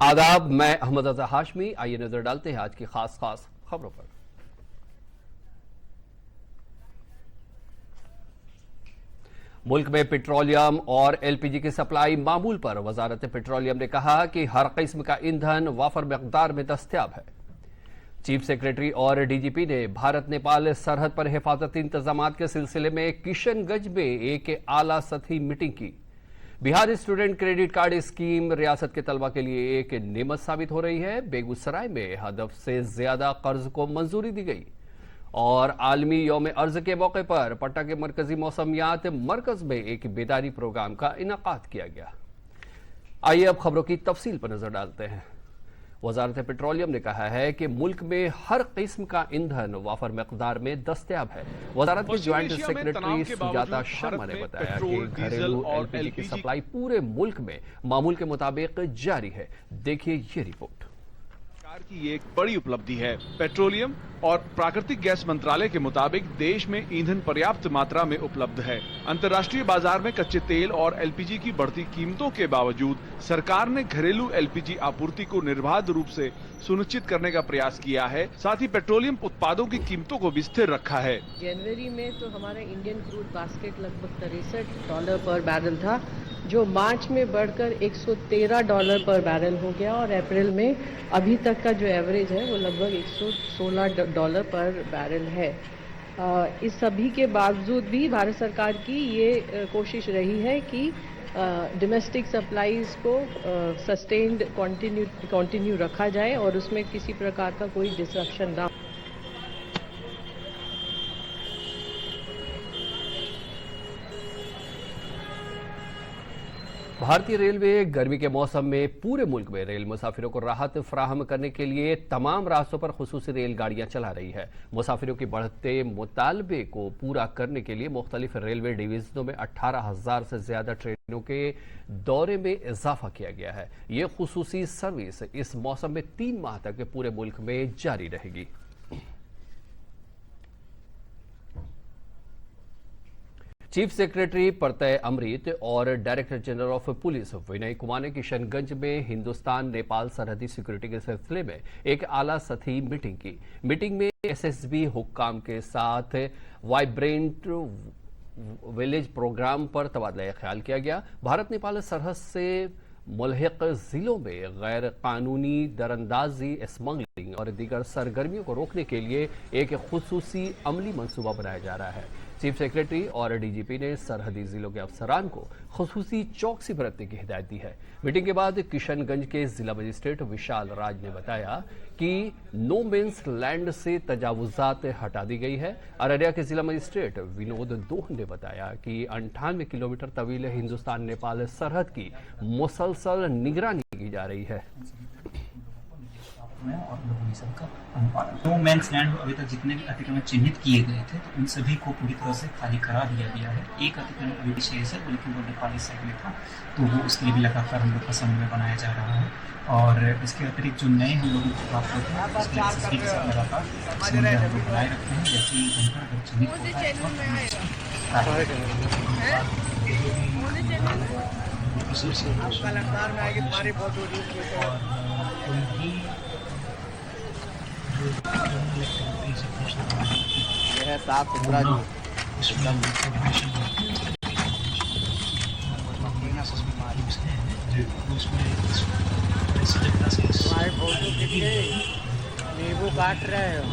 आदाब, मैं अहमद रजा हाशमी। आइए नजर डालते हैं आज की खास खबरों पर। मुल्क में पेट्रोलियम और एलपीजी की सप्लाई मामूल पर। वजारत पेट्रोलियम ने कहा कि हर किस्म का ईंधन वाफर मकदार में दस्तयाब है। चीफ सेक्रेटरी और डीजीपी ने भारत नेपाल सरहद पर हिफाजती इंतजाम के सिलसिले में किशनगंज में एक आला सतही मीटिंग की। Bihar student credit card scheme रियासत के तलबा के लिए एक नेमत साबित हो रही है। बेगूसराय में हदफ से ज्यादा कर्ज को मंजूरी दी गई। और आलमी यौम अर्ज के मौके पर पटना के मरकजी मौसमियात मरकज में एक बेदारी प्रोग्राम का इनेकाद किया गया। आइए अब खबरों की तफसील पर नजर डालते हैं। वजारत पेट्रोलियम ने कहा है कि मुल्क में हर किस्म का ईंधन वाफर मकदार में दस्तयाब है। वजारत के ज्वाइंट सेक्रेटरी सुजाता शर्मा ने बताया कि घरेलू एलपीजी की सप्लाई पूरे मुल्क में मामूल के मुताबिक जारी है। देखिए ये रिपोर्ट। सरकार की ये एक बड़ी उपलब्धि है। पेट्रोलियम और प्राकृतिक गैस मंत्रालय के मुताबिक देश में ईंधन पर्याप्त मात्रा में उपलब्ध है। अंतर्राष्ट्रीय बाजार में कच्चे तेल और एलपीजी की बढ़ती कीमतों के बावजूद सरकार ने घरेलू एलपीजी आपूर्ति को निर्बाध रूप से सुनिश्चित करने का प्रयास किया है। साथ ही पेट्रोलियम उत्पादों की कीमतों को भी स्थिर रखा है। जनवरी में तो हमारा इंडियन क्रूड बास्केट लगभग $63 पर बैरल था, जो मार्च में बढ़कर $113 पर बैरल हो गया और अप्रैल में अभी तक का जो एवरेज है वो लगभग $116 पर बैरल है। इस सभी के बावजूद भी भारत सरकार की ये कोशिश रही है कि डोमेस्टिक सप्लाईज को सस्टेन्ड कंटिन्यू रखा जाए और उसमें किसी प्रकार का कोई डिसरप्शन ना। भारतीय रेलवे गर्मी के मौसम में पूरे मुल्क में रेल मुसाफिरों को राहत फराहम करने के लिए तमाम रास्तों पर खुसूसी रेलगाड़ियां चला रही है। मुसाफिरों के बढ़ते मुतालबे को पूरा करने के लिए मुख्तलिफ रेलवे डिवीजनों में 18,000 से ज्यादा ट्रेनों के दौरे में इजाफा किया गया है। ये खुसूसी सर्विस इस मौसम में 3 माह तक पूरे मुल्क में जारी रहेगी। चीफ सेक्रेटरी प्रत्यय अमृत और director general of police Vinay Kumar ने किशनगंज में हिंदुस्तान नेपाल सरहदी सिक्योरिटी के सिलसिले में एक आला सतही मीटिंग की। मीटिंग में एसएसबी हुक्काम के साथ वाइब्रेंट विलेज प्रोग्राम पर तबादला ख्याल किया गया। भारत नेपाल सरहद से मुल्हिक जिलों में गैर कानूनी दरअंदाजी, स्मगलिंग और दीगर सरगर्मियों को रोकने के लिए एक खुसूसी अमली मंसूबा बनाया जा रहा है। चीफ सेक्रेटरी और डीजीपी ने सरहदी जिलों के अफसरान को खुसूसी चौकसी बरतने की हिदायत दी है। मीटिंग के बाद किशनगंज के जिला मजिस्ट्रेट विशाल राज ने बताया कि नो मेंस लैंड से तजावुजात हटा दी गई है। अररिया के जिला मजिस्ट्रेट विनोद दोह ने बताया कि 98 किलोमीटर तवील हिंदुस्तान नेपाल सरहद की मुसलसल निगरानी की जा रही है। और लोकेशन का अनुपालन। नो मैंस लैंड अभी तक जितने भी अतिक्रमण चिन्हित किए गए थे तो उन सभी को पूरी तरह से खाली करा दिया गया है। एक अतिक्रमण अभी विशेष है, लेकिन वो नेपाली साइड में था, तो वो उसके लिए भी लगातार हम लोग का समन्वय बनाया जा रहा है। और इसके अतिरिक्त जो नए हम लोगों को प्राप्त होते हैं उसके एसएसबी के साथ लगातार समन्वय हम लोग बनाए रखते हैं। जैसे ही अगर चिन्हित होता है यह है साफ सुथरा जी एकदम। तुम्हारे फोटो कितने नींबू काट रहे हो?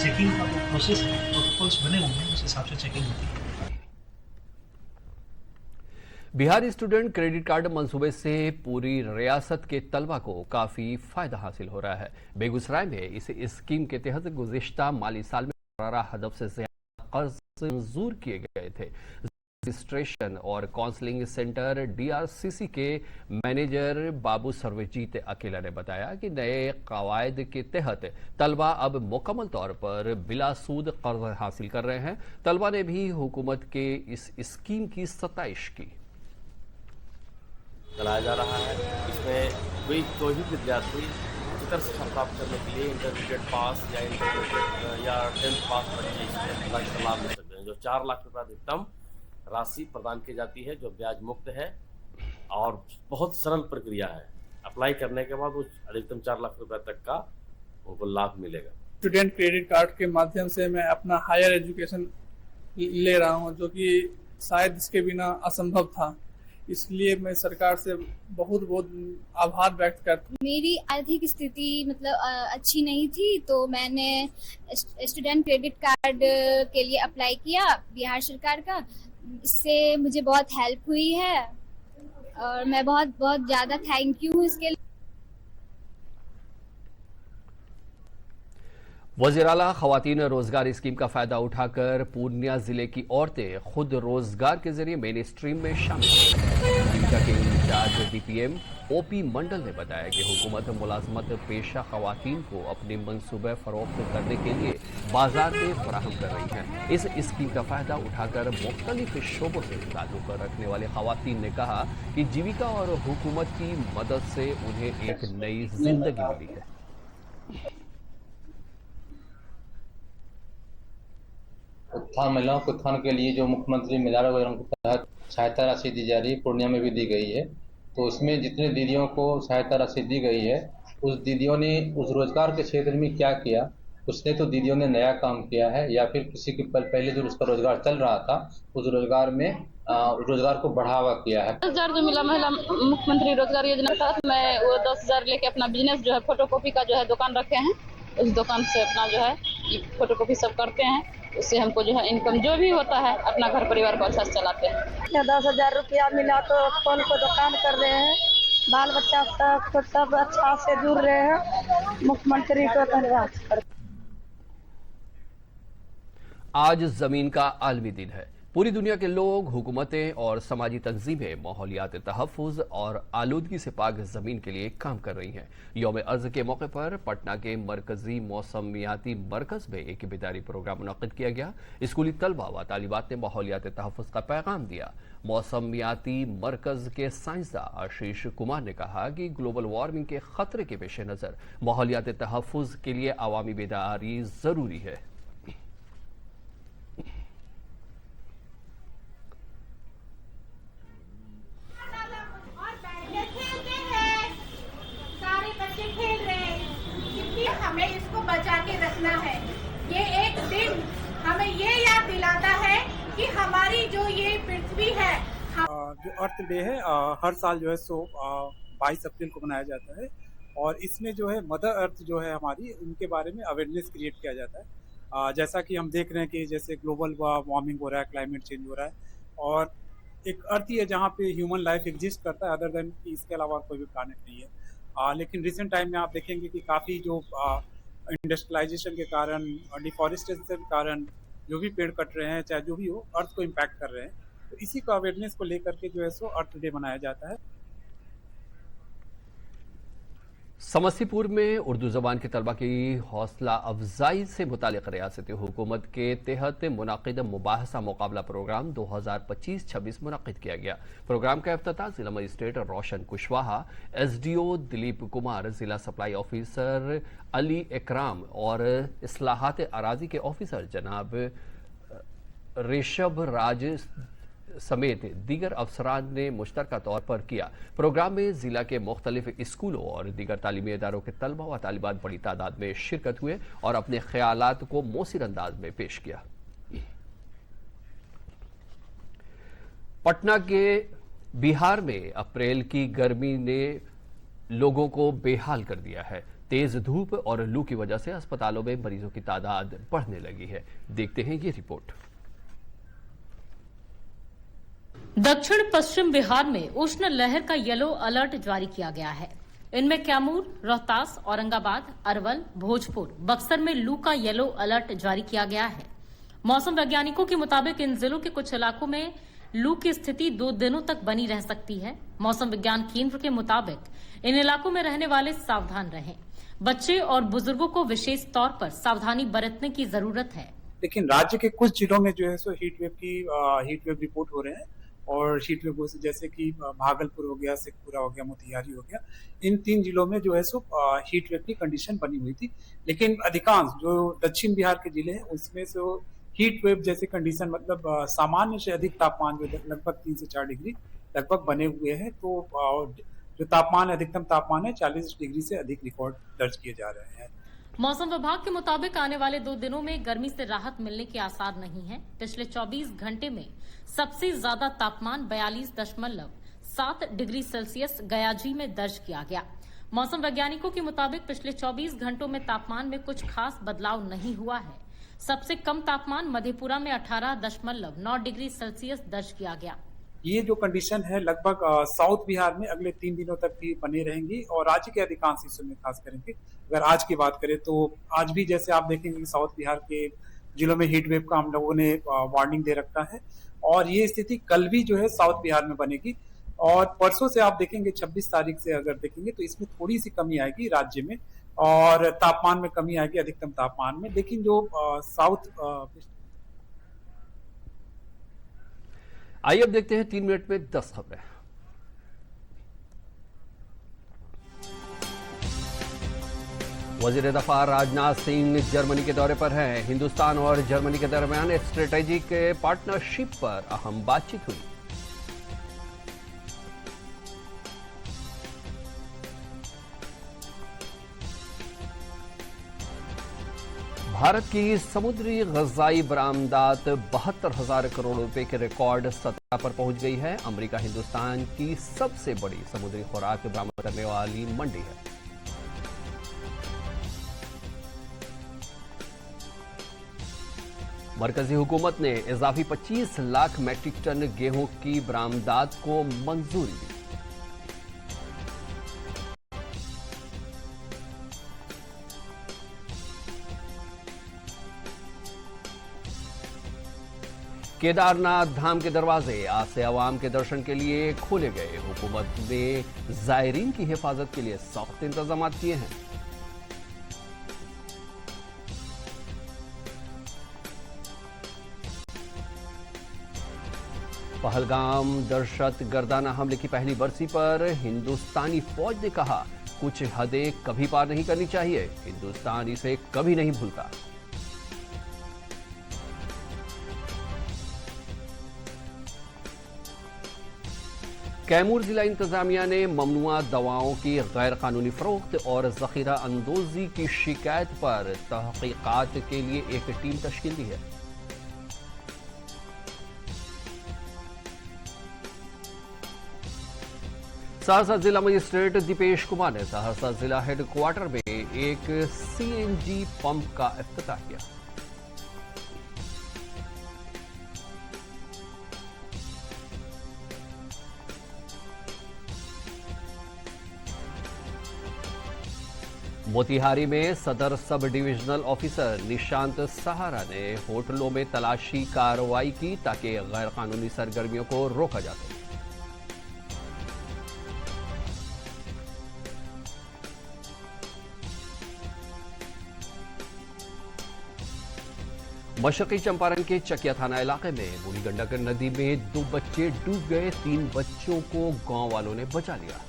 चेकिंग का जो प्रोसेस है, प्रोटोकॉल्स बने हुए हैं, उस हिसाब से चेकिंग होती है। बिहार स्टूडेंट क्रेडिट कार्ड मंसूबे से पूरी रियासत के तलबा को काफी फायदा हासिल हो रहा है। बेगूसराय में इस स्कीम के तहत गुज़िश्ता माली साल में 18 हदफ से ज्यादा कर्ज मंजूर किए गए थे। रजिस्ट्रेशन और काउंसलिंग सेंटर डीआरसीसी के मैनेजर बाबू सर्वजीत अकेला ने बताया कि नए कवायद के तहत तलबा अब मुकम्मल तौर पर बिला सूद कर्ज हासिल कर रहे हैं। तलबा ने भी हुकूमत के इस स्कीम की सताइश की। चलाया जा रहा है। इसमें कोई भी विद्यार्थी उच्चतर शिक्षा प्राप्त करने के लिए इंटरमीडिएट पास या इंटरमीडिएट या 10th पास पढ़िए इसमें लाभ ले सकते हैं। जो 4 लाख रुपये अधिकतम राशि प्रदान की जाती है जो ब्याज मुक्त है और बहुत सरल प्रक्रिया है। अप्लाई करने के बाद उस अधिकतम 4 लाख रुपए तक का उनको लाभ मिलेगा। स्टूडेंट क्रेडिट कार्ड के माध्यम से मैं अपना हायर एजुकेशन ले रहा हूं, जो कि शायद इसके बिना असंभव था। इसलिए मैं सरकार से बहुत बहुत आभार व्यक्त करता हूं। मेरी आर्थिक स्थिति मतलब अच्छी नहीं थी, तो मैंने स्टूडेंट क्रेडिट कार्ड के लिए अप्लाई किया बिहार सरकार का। इससे मुझे बहुत हेल्प हुई है और मैं बहुत बहुत ज़्यादा थैंक यू इसके लिए। वज़ीर आला खवातीन रोजगार स्कीम का फायदा उठाकर पूर्णिया जिले की औरतें खुद रोजगार के जरिए मेन स्ट्रीम में शामिल हुई। जीविका के इंचार्ज डीपीएम ओपी मंडल ने बताया कि हुकूमत मुलाजमत पेशा खवातीन को अपने मंसूबे फरोख्त करने के लिए बाजार में फराहम कर रही है। इस स्कीम का फायदा उठाकर मुख्तलिफ शोबों से ताल्लुक रखने वाले खवातीन ने कहा कि जीविका और हुकूमत की मदद से उन्हें एक नई जिंदगी मिली है। उत्थान महिलाओं के उत्थान के लिए जो मुख्यमंत्री महिला योजना के तहत सहायता राशि दी जा रही है, पूर्णिया में भी दी गई है। तो इसमें जितने दीदियों को सहायता राशि दी गई है, उस दीदियों ने उस रोजगार के क्षेत्र में क्या किया, उसने तो दीदियों ने नया काम किया है या फिर किसी के पहले जो उसका रोजगार चल रहा था उस रोजगार में रोजगार को बढ़ावा किया है। 10,000 जो मिला महिला मुख्यमंत्री रोजगार योजना के तहत, मैं वो 10,000 लेके अपना बिजनेस जो है फोटोकॉपी का जो है दुकान रखे हैं, उस दुकान से अपना जो है फोटोकॉपी सब करते हैं। उससे हमको जो है इनकम जो भी होता है अपना घर परिवार को अच्छा से चलाते हैं। 10,000 रुपया मिला तो कौन को दुकान कर रहे हैं, बाल बच्चा सब अच्छा से जुड़ रहे हैं। मुख्यमंत्री को धन्यवाद। आज जमीन का आलमी दिन है। पूरी दुनिया के लोग, हुकूमतें और समाजी तंजीमें माहौलियात तहफ़्फ़ुज़ और आलूदगी से पाक ज़मीन के लिए काम कर रही हैं। यौम अर्ज़ के मौके पर पटना के मरकजी मौसमियाती मरकज़ में एक बेदारी प्रोग्राम मुनक़्क़िद किया गया। स्कूली तलबा व तालिबात ने माहौलियात तहफ़्फ़ुज़ का पैगाम दिया। मौसमियाती मरकज़ के साइंसदान आशीष कुमार ने कहा कि ग्लोबल वार्मिंग के ख़तरे के पेश नज़र माहौलियात तहफ़्फ़ुज़ के लिए अवामी बेदारी ज़रूरी है। हमें इसको बचा के रखना है। ये एक दिन हमें ये याद दिलाता है कि हमारी जो ये पृथ्वी है, जो अर्थ डे है हर साल जो है 22 अप्रैल को मनाया जाता है और इसमें जो है मदर अर्थ जो है हमारी, उनके बारे में अवेयरनेस क्रिएट किया जाता है। जैसा कि हम देख रहे हैं कि जैसे ग्लोबल वार्मिंग हो रहा है, क्लाइमेट चेंज हो रहा है और एक अर्थ ही है जहाँ पे ह्यूमन लाइफ एग्जिस्ट करता है, अदर देन कि इसके अलावा कोई भी प्लानट नहीं है। लेकिन रिसेंट टाइम में आप देखेंगे कि काफ़ी जो इंडस्ट्रियलाइजेशन के कारण और डिफॉरेस्टेशन के कारण जो भी पेड़ कट रहे हैं, चाहे जो भी हो, अर्थ को इम्पैक्ट कर रहे हैं। तो इसी को अवेयरनेस को लेकर के जो है सो अर्थ डे मनाया जाता है। समस्तीपुर में उर्दू जबान के तलबा की हौसला अफजाई से मुतालिक रियासती हुकूमत के तहत मुनक़िद मुबाहसा मुकाबला प्रोग्राम 2025-26 मुनक़िद किया गया। प्रोग्राम का इफ्तिताह जिला मजिस्ट्रेट रोशन कुशवाहा, SDO दिलीप कुमार, जिला सप्लाई ऑफिसर अली इकराम और इस्लाहात अराजी के ऑफिसर जनाब ऋषभ राज समेत दीगर अफसरान ने मुश्तरका तौर पर किया। प्रोग्राम में जिला के मुख्तलिफ स्कूलों और दीगर तालीमी इदारों के तलबा व तालिबात बड़ी तादाद में शिरकत हुए और अपने ख्यालात को मौसिर अंदाज में पेश किया। पटना के बिहार में अप्रैल की गर्मी ने लोगों को बेहाल कर दिया है। तेज धूप और लू की वजह से अस्पतालों में मरीजों की तादाद बढ़ने लगी है। देखते हैं ये रिपोर्ट। दक्षिण पश्चिम बिहार में उष्ण लहर का येलो अलर्ट जारी किया गया है। इनमें कैमूर, रोहतास, औरंगाबाद, अरवल, भोजपुर, बक्सर में लू का येलो अलर्ट जारी किया गया है। मौसम वैज्ञानिकों के मुताबिक इन जिलों के कुछ इलाकों में लू की स्थिति 2 दिनों तक बनी रह सकती है। मौसम विज्ञान केंद्र के मुताबिक इन इलाकों में रहने वाले सावधान रहें। बच्चे और बुजुर्गों को विशेष तौर पर सावधानी बरतने की जरूरत है। लेकिन राज्य के कुछ जिलों में जो है सो हीट वेव रिपोर्ट हो रहे हैं और हीट वेव जैसे कि भागलपुर हो गया, शेखपुरा हो गया, मोतिहारी हो गया, इन 3 जिलों में जो है सो हीट वेव की कंडीशन बनी हुई थी। लेकिन अधिकांश जो दक्षिण बिहार के जिले हैं उसमें से हीट वेव जैसे कंडीशन, मतलब सामान्य से अधिक तापमान जो लगभग 3 से 4 डिग्री लगभग बने हुए हैं। तो जो तापमान, अधिकतम तापमान है 40 डिग्री से अधिक रिकॉर्ड दर्ज किए जा रहे हैं। मौसम विभाग के मुताबिक आने वाले 2 दिनों में गर्मी से राहत मिलने के आसार नहीं है। पिछले 24 घंटे में सबसे ज्यादा तापमान 42.7 डिग्री सेल्सियस गयाजी में दर्ज किया गया। मौसम वैज्ञानिकों के मुताबिक पिछले 24 घंटों में तापमान में कुछ खास बदलाव नहीं हुआ है। सबसे कम तापमान मधेपुरा में 18.9 डिग्री सेल्सियस दर्ज किया गया। ये जो कंडीशन है लगभग साउथ बिहार में अगले 3 दिनों तक भी बनी रहेंगी और राज्य के अधिकांश हिस्सों में खास करेंगे। अगर आज की बात करें तो आज भी जैसे आप देखेंगे कि साउथ बिहार के जिलों में हीट वेव का हम लोगों ने वार्निंग दे रखा है और ये स्थिति कल भी जो है साउथ बिहार में बनेगी। और परसों से आप देखेंगे 26 तारीख से अगर देखेंगे तो इसमें थोड़ी सी कमी आएगी राज्य में और तापमान में कमी आएगी अधिकतम तापमान में। लेकिन जो आइए अब देखते हैं 3 मिनट में 10 खबरें। वजीर दफा राजनाथ सिंह जर्मनी के दौरे पर हैं। हिंदुस्तान और जर्मनी के दरमियान स्ट्रेटेजिक पार्टनरशिप पर अहम बातचीत हुई। भारत की समुद्री ग़ज़ाई बरामदात 72,000 करोड़ रुपए के रिकॉर्ड सतह पर पहुंच गई है। अमेरिका हिंदुस्तान की सबसे बड़ी समुद्री खुराक बरामद करने वाली मंडी है। मरकजी हुकूमत ने इजाफी 25 लाख मैट्रिक टन गेहूं की बरामदात को मंजूरी दी। केदारनाथ धाम के दरवाजे आज से आवाम के दर्शन के लिए खोले गए। हुकूमत ने जायरीन की हिफाजत के लिए सख्त इंतजाम किए हैं। पहलगाम दहशत गर्दाना हमले की पहली बरसी पर हिंदुस्तानी फौज ने कहा, कुछ हदें कभी पार नहीं करनी चाहिए, हिंदुस्तान इसे कभी नहीं भूलता। कैमूर जिला इंतजामिया ने ममनुआ दवाओं की गैर कानूनी फरोख्त और जखीरा अंदोजी की शिकायत पर तहकीकात के लिए एक टीम तश्कील दी है। सहरसा जिला मजिस्ट्रेट दीपेश कुमार ने सहरसा जिला हेडक्वार्टर में एक सीएनजी पंप का इफ्तिताह किया। मोतिहारी में सदर सब डिविजनल ऑफिसर निशांत सहारा ने होटलों में तलाशी कार्रवाई की ताकि गैर कानूनी सरगर्मियों को रोका जा सके। मशरकी चंपारण के चकिया थाना इलाके में बूढ़ी गंडक नदी में 2 बच्चे डूब गए। 3 बच्चों को गांव वालों ने बचा लिया।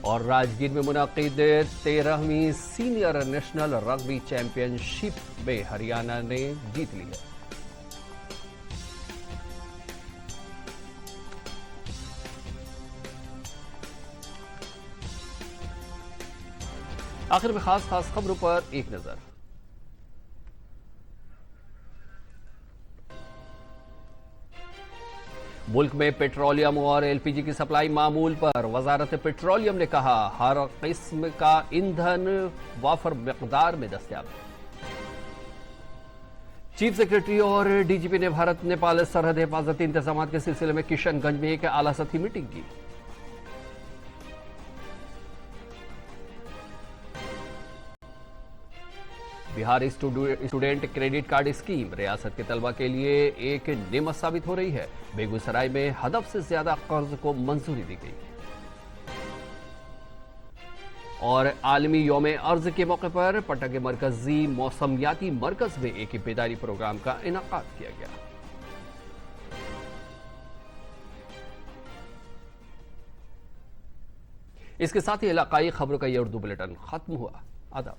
और राजगीर में मुनाकिद 13वीं सीनियर नेशनल रग्बी चैंपियनशिप में हरियाणा ने जीत ली है। आखिर में खास खबरों पर एक नजर। मुल्क में पेट्रोलियम और एलपीजी की सप्लाई मामूल पर वजारत पेट्रोलियम ने कहा, हर किस्म का ईंधन वाफर मिकदार में दस्तयाब है। चीफ सेक्रेटरी और डीजीपी ने भारत नेपाल सरहद हिफाजती इंतजाम के सिलसिले में किशनगंज में एक आला सतही मीटिंग की। Bihar student credit card scheme रियासत के तलबा के लिए एक नेमत साबित हो रही है। बेगूसराय में हदफ से ज्यादा कर्ज को मंजूरी दी गई। और आलमी यौम अर्ज के मौके पर पटना के मरकजी मौसमियाती मरकज में एक बेदारी प्रोग्राम का इनेकाद किया गया। इसके साथ ही इलाकाई खबरों का ये उर्दू बुलेटिन खत्म हुआ। आदाब।